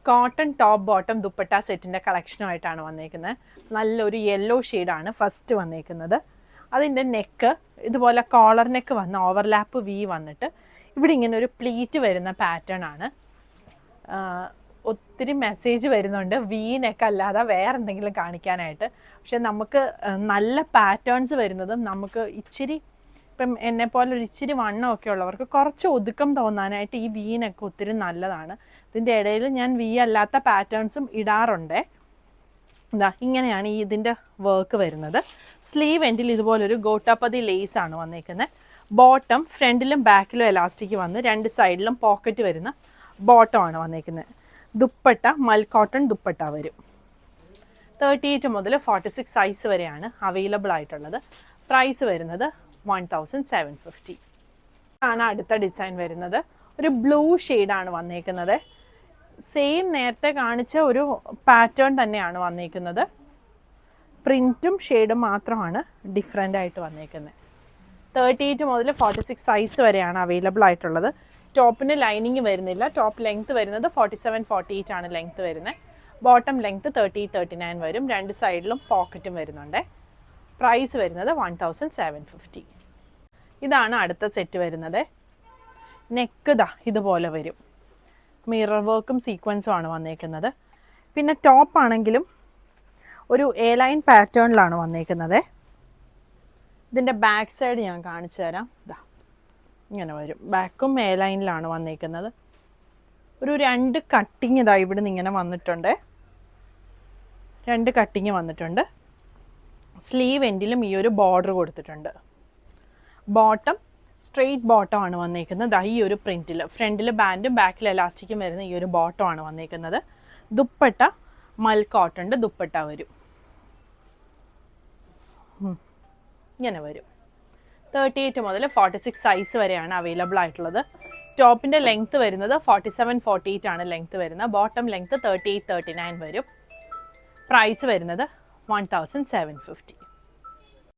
Cotton top bottom dupatta സെറ്റിൻ്റെ കളക്ഷനുമായിട്ടാണ് വന്നേക്കുന്നത്. നല്ലൊരു യെല്ലോ ഷെയ്ഡാണ് ഫസ്റ്റ് വന്നേക്കുന്നത്. അതിൻ്റെ നെക്ക് ഇതുപോലെ കോളർ നെക്ക് വന്ന് ഓവർലാപ്പ് വി വന്നിട്ട് ഇവിടെ ഇങ്ങനെ ഒരു പ്ലീറ്റ് വരുന്ന പാറ്റേൺ ആണ്. ഒത്തിരി മെസ്സേജ് വരുന്നുണ്ട് വി നെക്ക് അല്ലാതെ വേറെ എന്തെങ്കിലും കാണിക്കാനായിട്ട്. പക്ഷെ നമുക്ക് നല്ല പാറ്റേൺസ് വരുന്നതും നമുക്ക് ഇച്ചിരി ഇപ്പം എന്നെപ്പോലെ ഒരു ഇച്ചിരി വണ്ണമൊക്കെ ഉള്ളവർക്ക് കുറച്ച് ഒതുക്കം തോന്നാനായിട്ട് ഈ വി നെക്ക് ഒത്തിരി നല്ലതാണ്. ഇതിൻ്റെ ഇടയിൽ ഞാൻ വി അല്ലാത്ത പാറ്റേൺസും ഇടാറുണ്ട്. ഇതാ ഇങ്ങനെയാണ് ഇതിൻ്റെ വർക്ക് വരുന്നത്. സ്ലീവ് എൻഡിൽ ഇതുപോലൊരു ഗോട്ടാപ്പതി ലേസാണ് വന്നേക്കുന്നത്. ബോട്ടം ഫ്രണ്ടിലും ബാക്കിലും എലാസ്റ്റിക് വന്ന് രണ്ട് സൈഡിലും പോക്കറ്റ് വരുന്ന ബോട്ടമാണ് വന്നേക്കുന്നത്. ദുപ്പട്ട മൽക്കോട്ടൺ ദുപ്പട്ട വരും. 38 മുതൽ 46 സൈസ് വരെയാണ് അവൈലബിൾ ആയിട്ടുള്ളത്. പ്രൈസ് വരുന്നത് 1750 ആണ്. അടുത്ത ഡിസൈൻ വരുന്നത് ഒരു ബ്ലൂ ഷെയ്ഡാണ് വന്നേക്കുന്നത്. സെയിം നേരത്തെ കാണിച്ച ഒരു പാറ്റേൺ തന്നെയാണ് വന്നേക്കുന്നത്. പ്രിൻറ്റും ഷെയ്ഡും മാത്രമാണ് ഡിഫറെൻ്റ് ആയിട്ട് വന്നേക്കുന്നത്. 38 മുതൽ 46 സൈസ് വരെയാണ് അവൈലബിൾ ആയിട്ടുള്ളത്. ടോപ്പിന് ലൈനിങ് വരുന്നില്ല. ടോപ്പ് ലെങ്ത്ത് വരുന്നത് 47-48 ആണ് ലെങ്ത്ത് വരുന്നത്. ബോട്ടം ലെങ്ത്ത് 30-39 വരും. രണ്ട് സൈഡിലും പോക്കറ്റും വരുന്നുണ്ട്. പ്രൈസ് വരുന്നത് 1750. ഇതാണ് അടുത്ത സെറ്റ് വരുന്നത്. നെക്ക് ഇതുപോലെ വരും. മിറർ വർക്കും സീക്വൻസും ആണ് വന്നേക്കുന്നത്. പിന്നെ ടോപ്പ് ആണെങ്കിലും ഒരു എ ലൈൻ പാറ്റേണിലാണ് വന്നേക്കുന്നത്. ഇതിൻ്റെ ബാക്ക് സൈഡ് ഞാൻ കാണിച്ചു തരാം. ഇങ്ങനെ വരും. ബാക്കും എ ലൈനിലാണ് വന്നേക്കുന്നത്. ഒരു 2 കട്ടിങ് ഇവിടെ നിന്ന് ഇങ്ങനെ വന്നിട്ടുണ്ട്. 2 കട്ടിങ് വന്നിട്ടുണ്ട്. സ്ലീവ് എൻഡിലും ഈ ഒരു ബോർഡർ കൊടുത്തിട്ടുണ്ട്. ബോട്ടം സ്ട്രെയിറ്റ് ബോട്ടം ആണ് വന്നേക്കുന്നത്. ഈ ഒരു പ്രിൻറ്റിൽ ഫ്രണ്ടിൽ ബാൻഡും ബാക്കിൽ എലാസ്റ്റിക്കും വരുന്ന ഈ ഒരു ബോട്ടം ആണ് വന്നേക്കുന്നത്. ദുപ്പട്ട മൽ കോട്ടൻ്റെ ദുപ്പട്ട വരും. ഇങ്ങനെ വരും. 38 മുതൽ 46 സൈസ് വരെയാണ് അവൈലബിൾ ആയിട്ടുള്ളത്. ടോപ്പിൻ്റെ ലെങ്ത്ത് വരുന്നത് 47-48 ആണ് ലെങ്ത്ത് വരുന്നത്. ബോട്ടം ലെങ്ത്ത് 38-39 വരും. പ്രൈസ് വരുന്നത് 1750.